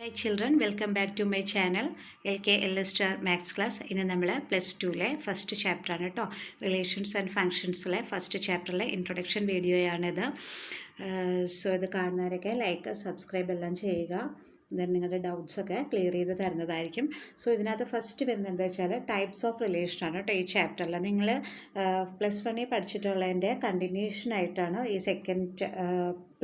Hi children, welcome back to my channel LK Star Maths Class. ഇന്ന് നമ്മൾ +2 first chapter ആണ് കേട്ടോ. Relations and ഫങ്ഷൻസിലെ ഫസ്റ്റ് ചാപ്റ്ററിലെ ഇൻട്രൊഡക്ഷൻ വീഡിയോയാണിത്. സോ ഇത് കാണുന്നവരൊക്കെ ലൈക്ക് സബ്സ്ക്രൈബ് എല്ലാം ചെയ്യുക. ദെൻ നിങ്ങളുടെ ഡൗട്ട്സൊക്കെ ക്ലിയർ ചെയ്ത് തരുന്നതായിരിക്കും. സോ ഇതിനകത്ത് ഫസ്റ്റ് വരുന്നത് എന്താ വെച്ചാൽ ടൈപ്സ് ഓഫ് റിലേഷനാണ് കേട്ടോ. ഈ ചാപ്റ്ററിൽ നിങ്ങൾ +1 പഠിച്ചിട്ടുള്ളതിൻ്റെ കണ്ടിന്യൂഷനായിട്ടാണ് ഈ സെക്കൻഡ്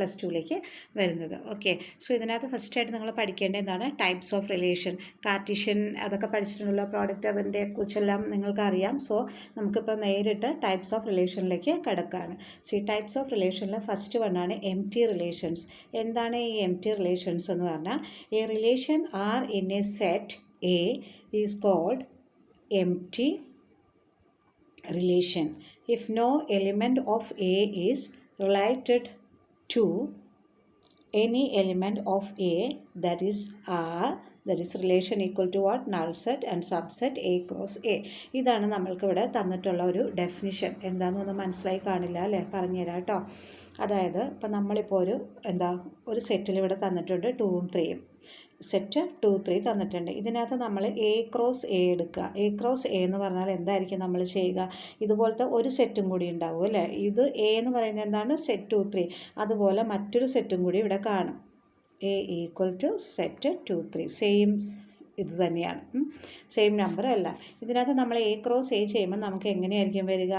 +2 വരുന്നത്. ഓക്കെ, സോ ഇതിനകത്ത് ഫസ്റ്റായിട്ട് നിങ്ങൾ പഠിക്കേണ്ട എന്താണ് ടൈപ്സ് ഓഫ് റിലേഷൻ. കാർട്ടീഷ്യൻ അതൊക്കെ പഠിച്ചിട്ടുണ്ടല്ലോ, പ്രോഡക്റ്റ് അതിൻ്റെ കുറിച്ചെല്ലാം നിങ്ങൾക്കറിയാം. സോ നമുക്കിപ്പോൾ നേരിട്ട് ടൈപ്സ് ഓഫ് റിലേഷനിലേക്ക് കിടക്കുകയാണ്. സോ ഈ ടൈപ്സ് ഓഫ് റിലേഷനിൽ ഫസ്റ്റ് വണ്ണാണ് എം ടി റിലേഷൻസ്. എന്താണ് ഈ എം ടി റിലേഷൻസ് എന്ന് പറഞ്ഞാൽ, a relation R in a set A is called empty relation if no element of A is related to any element of A, that is R, that is relation equal to what? Null set and subset A cross A. ഇതാണ് നമ്മൾക്ക് ഇവിടെ തന്നിട്ടുള്ള ഒരു definition. എന്താണെന്നൊന്നും മനസ്സിലായി കാണില്ല അല്ലേ, പറഞ്ഞുതരാം കേട്ടോ. അതായത് ഇപ്പം നമ്മളിപ്പോൾ ഒരു സെറ്റിൽ ഇവിടെ തന്നിട്ടുണ്ട് 2ഉം 3ഉം. സെറ്റ് 2, 3 തന്നിട്ടുണ്ട്. ഇതിനകത്ത് നമ്മൾ എ ക്രോസ് എ എടുക്കുക. എ ക്രോസ് എ എന്ന് പറഞ്ഞാൽ എന്തായിരിക്കും നമ്മൾ ചെയ്യുക? ഇതുപോലത്തെ ഒരു സെറ്റും കൂടി ഉണ്ടാവും അല്ലേ. ഇത് എ എന്ന് പറയുന്നത് എന്താണ്? സെറ്റ് 2, 3. അതുപോലെ മറ്റൊരു സെറ്റും കൂടി ഇവിടെ കാണും. A equal to set 2, 3. Same ഇത് തന്നെയാണ്, സെയിം നമ്പർ അല്ല. ഇതിനകത്ത് നമ്മൾ എ ക്രോസ് എ ചെയ്യുമ്പോൾ നമുക്ക് എങ്ങനെയായിരിക്കും വരിക?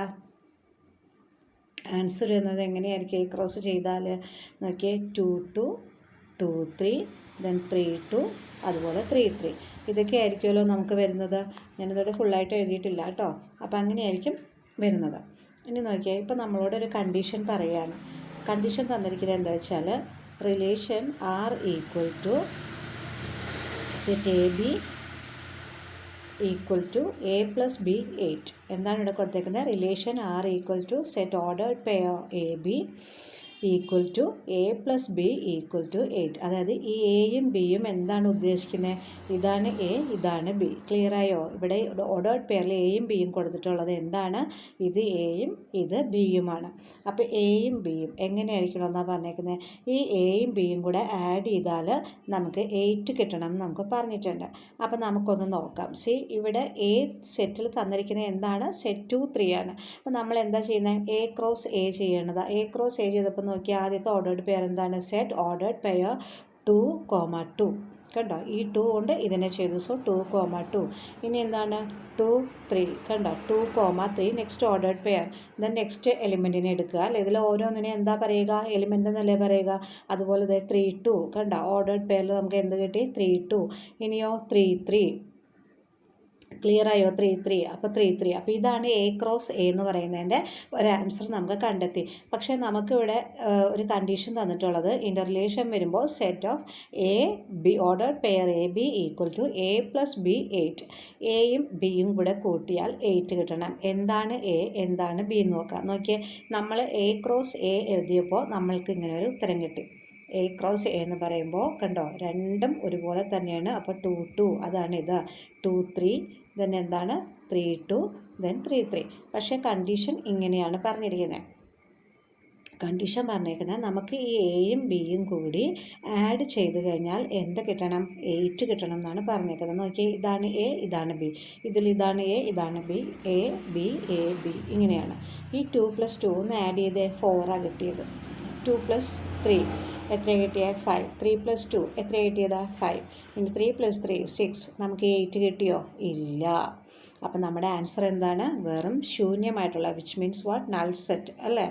ആൻസർ എന്നത് എങ്ങനെയായിരിക്കും എ ക്രോസ് ചെയ്താൽ? നോക്കിയേ, 2, 2, 2, 3, ദെൻ 3, 2, അതുപോലെ 3, 3. ഇതൊക്കെ ആയിരിക്കുമല്ലോ നമുക്ക് വരുന്നത്. ഞാനിതോടെ ഫുള്ളായിട്ട് എഴുതിയിട്ടില്ല കേട്ടോ. അപ്പോൾ അങ്ങനെയായിരിക്കും വരുന്നത്. ഇനി നോക്കിയാൽ ഇപ്പോൾ നമ്മളോട് ഒരു കണ്ടീഷൻ പറയുകയാണ്. കണ്ടീഷൻ തന്നിരിക്കുന്നത് എന്താ വെച്ചാൽ, relation R equal to set a b equal to a plus b 8. എന്താണ് ഇവിടെ കൊടുത്തേക്കുന്നത്? Relation R equal to set ordered pair a b equal to a plus b equal to 8. അതായത് ഈ എയും ബിയും എന്താണ് ഉദ്ദേശിക്കുന്നത്? ഇതാണ് എ, ഇതാണ് ബി. ക്ലിയർ ആയോ? ഇവിടെ ഓർഡേർഡ് പെയറിൽ എയും ബിയും കൊടുത്തിട്ടുള്ളത് എന്താണ്? ഇത് എയും ഇത് ബിയുമാണ്. അപ്പോൾ എയും ബിയും എങ്ങനെയായിരിക്കണം എന്നാണ് പറഞ്ഞേക്കുന്നത്? ഈ എയും ബിയും കൂടെ ആഡ് ചെയ്താൽ നമുക്ക് 8 കിട്ടണം എന്ന് നമുക്ക് പറഞ്ഞിട്ടുണ്ട്. അപ്പോൾ നമുക്കൊന്ന് നോക്കാം. സി, ഇവിടെ എ സെറ്റിൽ തന്നിരിക്കുന്നത് എന്താണ്? സെറ്റ് 2, 3 ആണ്. അപ്പോൾ നമ്മൾ എന്താ ചെയ്യുന്നത്? എ ക്രോസ് എ ചെയ്യേണ്ടത്. എ ക്രോസ് എ ചെയ്തപ്പോൾ നോക്കിയാൽ ആദ്യത്തെ ഓർഡേർഡ് പെയർ എന്താണ്? Set ordered pair 2, 2. കണ്ടോ, ഈ 2 കൊണ്ട് ഇതിനെ ചെയ്തു. സോ 2, 2. ഇനി എന്താണ്? 2, 3. കണ്ടോ, 2, 3. Next ordered pair. Then next എലിമെൻറ്റിനെ എടുക്കുക അല്ലേ. ഇതിൽ ഓരോന്നിനെ എന്താ പറയുക? എലിമെൻ്റ് എന്നല്ലേ പറയുക. അതുപോലെ 3, 2. കണ്ടോ, ഓർഡേർഡ് പെയറിൽ നമുക്ക് എന്ത് കിട്ടി? 3, 2. ഇനിയോ 3, 3. ക്ലിയർ ആയോ? 3, 3. അപ്പോൾ 3, 3. അപ്പോൾ ഇതാണ് എ ക്രോസ് എ എന്ന് പറയുന്നതിൻ്റെ ഒരു ആൻസർ നമുക്ക് കണ്ടെത്തി. പക്ഷേ നമുക്കിവിടെ ഒരു കണ്ടീഷൻ തന്നിട്ടുള്ളത്, ഇൻ്റർ റിലേഷൻ വരുമ്പോൾ set of A B ordered pair a b equal to a plus b 8. എയും ബിയും കൂടെ കൂട്ടിയാൽ 8 കിട്ടണം. എന്താണ് എ, എന്താണ് ബി എന്ന് നോക്കാം. നോക്കിയേ, നമ്മൾ എ ക്രോസ് എ എഴുതിയപ്പോൾ നമ്മൾക്ക് ഇങ്ങനെ ഒരു ഉത്തരം കിട്ടി. എ ക്രോസ് എ എന്ന് പറയുമ്പോൾ കണ്ടോ, രണ്ടും ഒരുപോലെ തന്നെയാണ്. അപ്പോൾ 2, 2. അതാണ് ഇത്. 2, 3. ദെൻ എന്താണ്? 3, 2. ദെൻ 3, 3. പക്ഷേ കണ്ടീഷൻ ഇങ്ങനെയാണ് പറഞ്ഞിരിക്കുന്നത്. കണ്ടീഷൻ പറഞ്ഞേക്കുന്നത് നമുക്ക് ഈ എയും ബിയും കൂടി ആഡ് ചെയ്ത് കഴിഞ്ഞാൽ എന്ത് കിട്ടണം? 8 കിട്ടണം എന്നാണ് പറഞ്ഞേക്കുന്നത്. നോക്കിയേ, ഇതാണ് എ, ഇതാണ് ബി. ഇതിൽ ഇതാണ് എ, ഇതാണ് B. A B A B ഇങ്ങനെയാണ്. ഈ 2 + 2 ഒന്ന് ആഡ് ചെയ്ത് 4 കിട്ടിയത്. 2 + 3 എത്ര കിട്ടിയത്? 5. 3 + 2 എത്ര കിട്ടിയത്? 5. ഇനി 3 + 3 6. നമുക്ക് 8 കിട്ടിയോ? ഇല്ല. അപ്പം നമ്മുടെ ആൻസർ എന്താണ്? വെറും ശൂന്യമായിട്ടുള്ള, which means what? Null set അല്ലേ,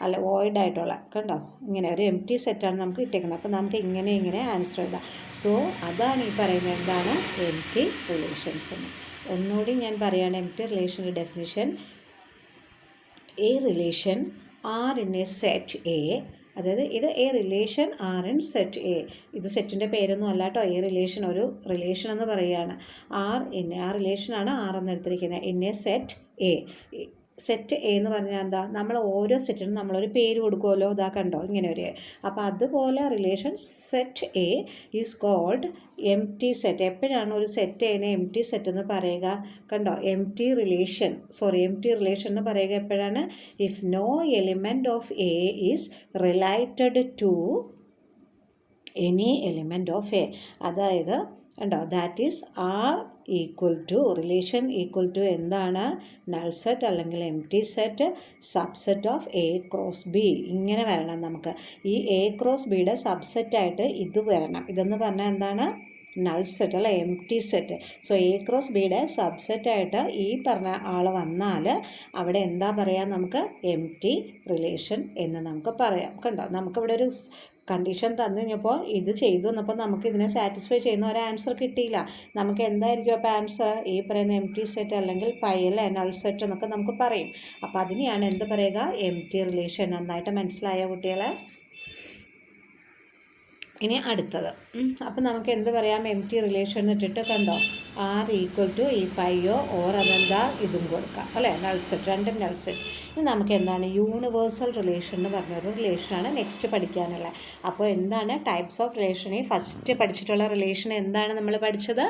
അല്ല വോയിഡ് ആയിട്ടുള്ള. കണ്ടോ, ഇങ്ങനെ ഒരു എം ടി സെറ്റാണ് നമുക്ക് കിട്ടിയിരിക്കുന്നത്. അപ്പം നമുക്ക് ഇങ്ങനെ ആൻസർ എഴുതാം. സോ അതാണ് ഈ പറയുന്നത് എന്താണ്? എം ടി റിലേഷൻസ് എന്ന്. ഒന്നുകൂടി ഞാൻ പറയുകയാണ് എം ടി റിലേഷൻ്റെ definition. A relation R in a set A, അതായത് ഇത് a relation R in set A. ഇത് സെറ്റിൻ്റെ പേരൊന്നും അല്ല കേട്ടോ. എ റിലേഷൻ ഒരു റിലേഷൻ എന്ന് പറയുകയാണ്. ആ റിലേഷനാണ് ആർ എന്ന് എടുത്തിരിക്കുന്നത്. In a set A. Set A എന്ന് പറഞ്ഞാൽ എന്താ? നമ്മൾ ഓരോ സെറ്റിനും നമ്മളൊരു പേര് കൊടുക്കുമല്ലോ. ഇതാ കണ്ടോ, ഇങ്ങനെ ഒരു. അപ്പോൾ അതുപോലെ relation set A is called empty set. എപ്പോഴാണ് ഒരു സെറ്റ് എനെ എം ടി സെറ്റ് എന്ന് പറയുക? കണ്ടോ, എം ടി റിലേഷൻ എന്ന് പറയുക എപ്പോഴാണ്? If no element of A is related to any element of A. അതായത് ഉണ്ടോ, that is R equal to, relation equal to എന്താണ്, നൾ സെറ്റ് അല്ലെങ്കിൽ empty set subset of A cross B. ഇങ്ങനെ വരണം നമുക്ക്. ഈ എ ക്രോസ് ബിയുടെ സബ്സെറ്റായിട്ട് ഇത് വരണം. ഇതെന്ന് പറഞ്ഞാൽ എന്താണ്, നൾ സെറ്റ് അല്ല, M T set. So A cross ബിയുടെ സബ്സെറ്റായിട്ട് ഈ പറഞ്ഞ ആൾ വന്നാൽ അവിടെ എന്താ പറയുക, നമുക്ക് എം ടി റിലേഷൻ എന്ന് നമുക്ക് പറയാം. കണ്ടോ, നമുക്കിവിടെ ഒരു കണ്ടീഷൻ തന്നു കഴിഞ്ഞപ്പോൾ ഇത് ചെയ്തു വന്നപ്പോൾ നമുക്ക് ഇതിനെ സാറ്റിസ്ഫൈ ചെയ്യുന്ന ഒരു ആൻസർ കിട്ടിയില്ല. നമുക്ക് എന്തായിരിക്കും അപ്പോൾ ആൻസർ, ഈ പറയുന്ന എം ടി സെറ്റ് അല്ലെങ്കിൽ അല്ലെ നൾ സെറ്റ് എന്നൊക്കെ നമുക്ക് പറയും. അപ്പോൾ അതിനെയാണ് എന്ത് പറയുക, എം ടി റിലേഷൻ. നന്നായിട്ട് മനസ്സിലായ കുട്ടികളെ? ഇനി അടുത്തത്, അപ്പം നമുക്ക് എന്ത് പറയാം, എം ടി റിലേഷൻ ഇട്ടിട്ട് കണ്ടോ, ആർ ഈക്വൽ ടു ഈ പൈയോ ഓർ അതെന്താ ഇതും കൊടുക്കാം അല്ലേ, നൾ സെറ്റ്, രണ്ടും നൾ സെറ്റ്. ഇനി നമുക്ക് എന്താണ് യൂണിവേഴ്സൽ റിലേഷൻ എന്ന് പറഞ്ഞൊരു റിലേഷനാണ് നെക്സ്റ്റ് പഠിക്കാനുള്ളത്. അപ്പോൾ എന്താണ് ടൈപ്സ് ഓഫ് റിലേഷൻ? ഈ ഫസ്റ്റ് പഠിച്ചിട്ടുള്ള റിലേഷൻ എന്താണ് നമ്മൾ പഠിച്ചത്,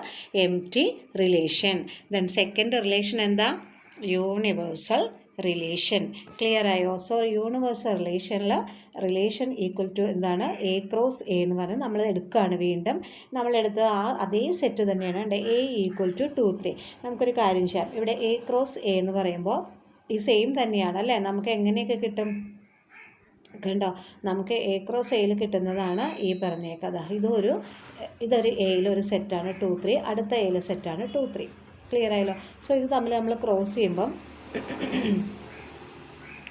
empty relation. Then second relation എന്താ, യൂണിവേഴ്സൽ റിലേഷൻ. ക്ലിയർ ആയോ? So universal relation equal to എന്താണ്, എ ക്രോസ് എ എന്ന് പറഞ്ഞാൽ നമ്മൾ എടുക്കുകയാണ്. വീണ്ടും നമ്മളെടുത്ത അതേ സെറ്റ് തന്നെയാണ് എ ഈക്വൽ ടു 2, 3. നമുക്കൊരു കാര്യം ചെയ്യാം, ഇവിടെ എ ക്രോസ് എ എന്ന് പറയുമ്പോൾ ഈ സെയിം തന്നെയാണ് അല്ലേ. നമുക്ക് എങ്ങനെയൊക്കെ കിട്ടും, കണ്ടോ, നമുക്ക് എ ക്രോസ് എയിൽ കിട്ടുന്നതാണ് ഈ പറഞ്ഞേക്കഥ. ഇതൊരു എയിലൊരു സെറ്റാണ് 2, 3, അടുത്ത എയിൽ സെറ്റാണ് 2, 3. ക്ലിയർ ആയല്ലോ? സോ ഇത് തമ്മിൽ നമ്മൾ ക്രോസ് ചെയ്യുമ്പം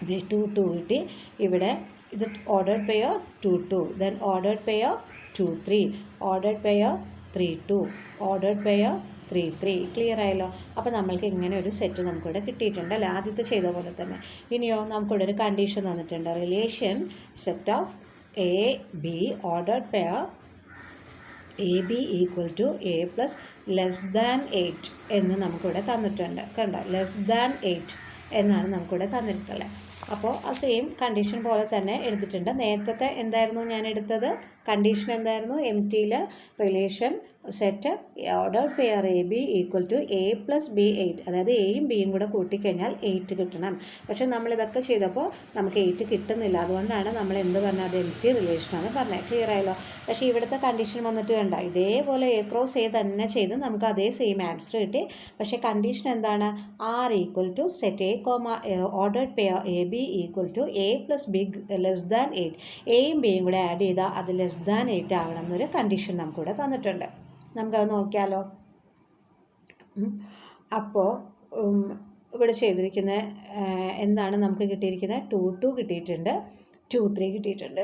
ഇത് 2, 2 കിട്ടി. ഇവിടെ ഇത് ordered pair 2, 2, then ordered pair 2, 3, ordered pair 3, 2, ordered pair 3, 3. Clear ആയല്ലോ? അപ്പോൾ നമ്മൾക്ക് ഇങ്ങനെ ഒരു സെറ്റ് നമുക്കിവിടെ കിട്ടിയിട്ടുണ്ട് അല്ലേ, ആദ്യത്തെ ചെയ്ത പോലെ തന്നെ. ഇനിയോ നമുക്കിവിടെ ഒരു കണ്ടീഷൻ തന്നിട്ടുണ്ട്, relation set of A B ordered pair a b equal to a plus less than 8 എന്ന് നമുക്കിവിടെ തന്നിട്ടുണ്ട്. കണ്ടോ, ലെസ് ദാൻ 8 എന്നാണ് നമുക്കിവിടെ തന്നിട്ടുള്ളത്. അപ്പോൾ ആ സെയിം കണ്ടീഷൻ പോലെ തന്നെ എടുത്തിട്ടുണ്ട്. നേരത്തെ എന്തായിരുന്നു ഞാൻ എടുത്തത്, കണ്ടീഷൻ എന്തായിരുന്നു, എം ടിയിൽ relation set ordered pair a b equal to a plus b 8, അതായത് എയും ബിയും കൂടെ കൂട്ടിക്കഴിഞ്ഞാൽ 8 കിട്ടണം. പക്ഷേ നമ്മളിതൊക്കെ ചെയ്തപ്പോൾ നമുക്ക് 8 കിട്ടുന്നില്ല. അതുകൊണ്ടാണ് നമ്മൾ എന്ത് പറഞ്ഞാൽ അത് എം ടി റിലേഷനാണ് പറഞ്ഞത്. ക്ലിയർ ആയല്ലോ? പക്ഷേ ഇവിടുത്തെ കണ്ടീഷൻ വന്നിട്ട് വേണ്ട, ഇതേപോലെ എ ക്രോസ് എ തന്നെ ചെയ്ത് നമുക്ക് അതേ സെയിം ആൻസർ കിട്ടി. പക്ഷേ കണ്ടീഷൻ എന്താണ്, R equal to set a comma ordered pair a b equal to a plus b less than 8, എയും ബിയും കൂടെ ആഡ് ചെയ്താൽ അത് ലെസ് ദാൻ 8 ആവണം എന്നൊരു കണ്ടീഷൻ നമുക്കിവിടെ തന്നിട്ടുണ്ട്. നമുക്കത് നോക്കിയാലോ? അപ്പോൾ ഇവിടെ ചെയ്തിരിക്കുന്ന എന്താണ് നമുക്ക് കിട്ടിയിരിക്കുന്നത്, 2, 2 കിട്ടിയിട്ടുണ്ട്, 2, 3 കിട്ടിയിട്ടുണ്ട്,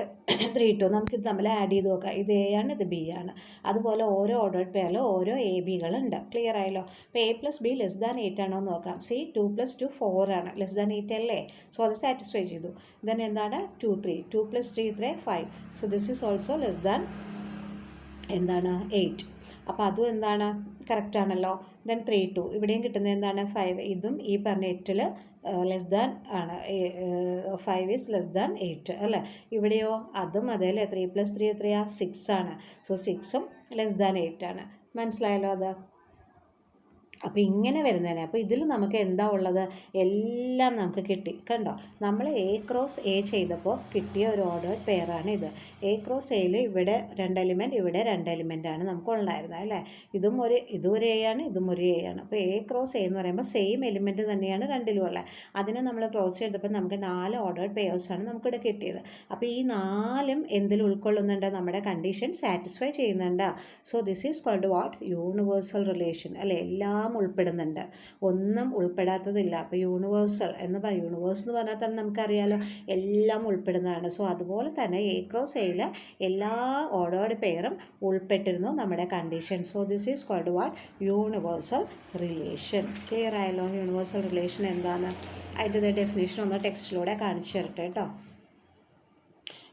3, 2. നമുക്കിത് തമ്മിൽ ആഡ് ചെയ്ത് നോക്കാം. ഇത് എ ആണ്, ഇത് ബി ആണ്. അതുപോലെ ഓരോ ഓർഡേഡ് പെയറിലും ഓരോ എ ബികളുണ്ട്. ക്ലിയർ ആയല്ലോ? അപ്പോൾ A plus b less than 8 ആണോ എന്ന് നോക്കാം. സി 2 + 2 4 ആണ്, ലെസ് ദാൻ 8 അല്ലേ. സോ അത് സാറ്റിസ്ഫൈ ചെയ്തു. ദെൻ എന്താണ് 2, 3, 2 + 3 5. So this is also less than എന്താണ് 8. അപ്പോൾ അതും എന്താണ് കറക്റ്റ് ആണല്ലോ. ദെൻ 3, 2 ഇവിടെയും കിട്ടുന്നത് എന്താണ് 5. ഇതും ഈ പറഞ്ഞ 8ൽ ലെസ് ദാൻ ആണ്, 5 ഈസ് ലെസ് ദാൻ 8 അല്ലേ. ഇവിടെയോ അതും അതേ അല്ലേ, 3 + 3 എത്രയാണ്, 6 ആണ്. സോ 6ഉം ലെസ് ദാൻ 8 ആണ്. മനസ്സിലായല്ലോ അത്? അപ്പോൾ ഇങ്ങനെ വരുന്നതിന്, അപ്പോൾ ഇതിൽ നമുക്ക് എന്താ ഉള്ളത്, എല്ലാം നമുക്ക് കിട്ടി. കണ്ടോ, നമ്മൾ എ ക്രോസ് എ ചെയ്തപ്പോൾ കിട്ടിയ ഒരു ഓർഡേഡ് പെയറാണ് ഇത്. എ ക്രോസ് എയിൽ ഇവിടെ 2 എലിമെൻറ്റ്, ഇവിടെ 2 എലിമെൻ്റ് ആണ് നമുക്ക് ഉണ്ടായിരുന്നത് അല്ലേ. ഇതും ഒരു എ ആണ്, ഇതും ഒരു എ ആണ്. അപ്പോൾ എ ക്രോസ് എ എന്ന് പറയുമ്പോൾ സെയിം എലിമെൻറ്റ് തന്നെയാണ് രണ്ടിലും ഉള്ളത്. അതിനെ നമ്മൾ ക്രോസ് ചെയ്തപ്പോൾ നമുക്ക് 4 ഓർഡേഡ് പെയേഴ്സാണ് നമുക്കിവിടെ കിട്ടിയത്. അപ്പോൾ ഈ 4ഉം എന്തിൽ ഉൾക്കൊള്ളുന്നുണ്ട്, നമ്മുടെ കണ്ടീഷൻ സാറ്റിസ്ഫൈ ചെയ്യുന്നുണ്ട്. So this is called what, universal relation അല്ലേ. എല്ലാം ഉൾപ്പെടുന്നുണ്ട്, ഒന്നും ഉൾപ്പെടാത്തതില്ല. അപ്പോൾ യൂണിവേഴ്സൽ എന്ന് പറഞ്ഞാൽ തന്നെ നമുക്കറിയാലോ എല്ലാം ഉൾപ്പെടുന്നതാണ്. സോ അതുപോലെ തന്നെ എ ക്രോസ് എയിൽ എല്ലാ ഓർഡേഡ് പെയറും ഉൾപ്പെട്ടിരുന്നു നമ്മുടെ condition. So this is called what, universal relation. Clear ആയല്ലോ? യൂണിവേഴ്സൽ റിലേഷൻ എന്താണ്, അതിൻ്റെ ഡെഫിനേഷൻ ഒന്ന് ടെക്സ്റ്റിലൂടെ കാണിച്ചു തരട്ടെ കേട്ടോ.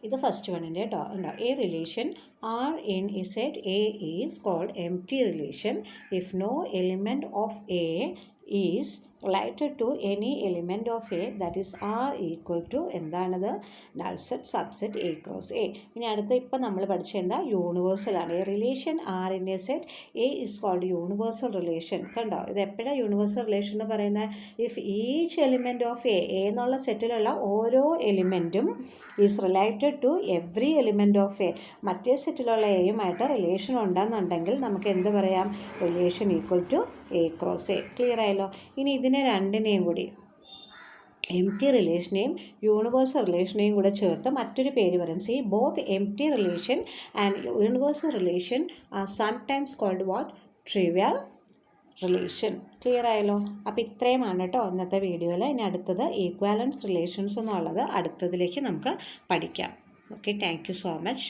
ഇത് ഫസ്റ്റ് വണ്ണിൻ്റെ കേട്ടോ. ഉണ്ടോ, a relation R in a set A is called empty relation if no element of A is related to any element of A that is R equal to എന്താണത് null set subset A cross A. ഇനി അടുത്ത ഇപ്പം നമ്മൾ പഠിച്ച എന്താ യൂണിവേഴ്സലാണ്. A relation R in a set A is called universal relation. കണ്ടോ, ഇത് എപ്പോഴാണ് യൂണിവേഴ്സൽ റിലേഷൻ എന്ന് പറയുന്നത്? If each element of A എന്നുള്ള സെറ്റിലുള്ള ഓരോ എലിമെൻറ്റും is related to every element of A, മറ്റേ സെറ്റിലുള്ള എയുമായിട്ട് റിലേഷൻ ഉണ്ടെന്നുണ്ടെങ്കിൽ നമുക്ക് എന്ത് പറയാം? Relation equal to A cross A. Clear ആയല്ലോ? ഇനി ഇതിനെ രണ്ടിനെയും കൂടി എംപ്റ്റി റിലേഷനെയും യൂണിവേഴ്സൽ റിലേഷനെയും കൂടെ ചേർത്ത് മറ്റൊരു പേര് പറയും. See both empty relation and universal relation are sometimes called what? Trivial relation. Clear ആയല്ലോ? അപ്പോൾ ഇത്രയുമാണ് കേട്ടോ ഇന്നത്തെ വീഡിയോയിൽ. ഇനി അടുത്തത് ഈക്വാലൻസ് റിലേഷൻസ് എന്നുള്ളത് അടുത്തതിലേക്ക് നമുക്ക് പഠിക്കാം. Okay, thank you so much.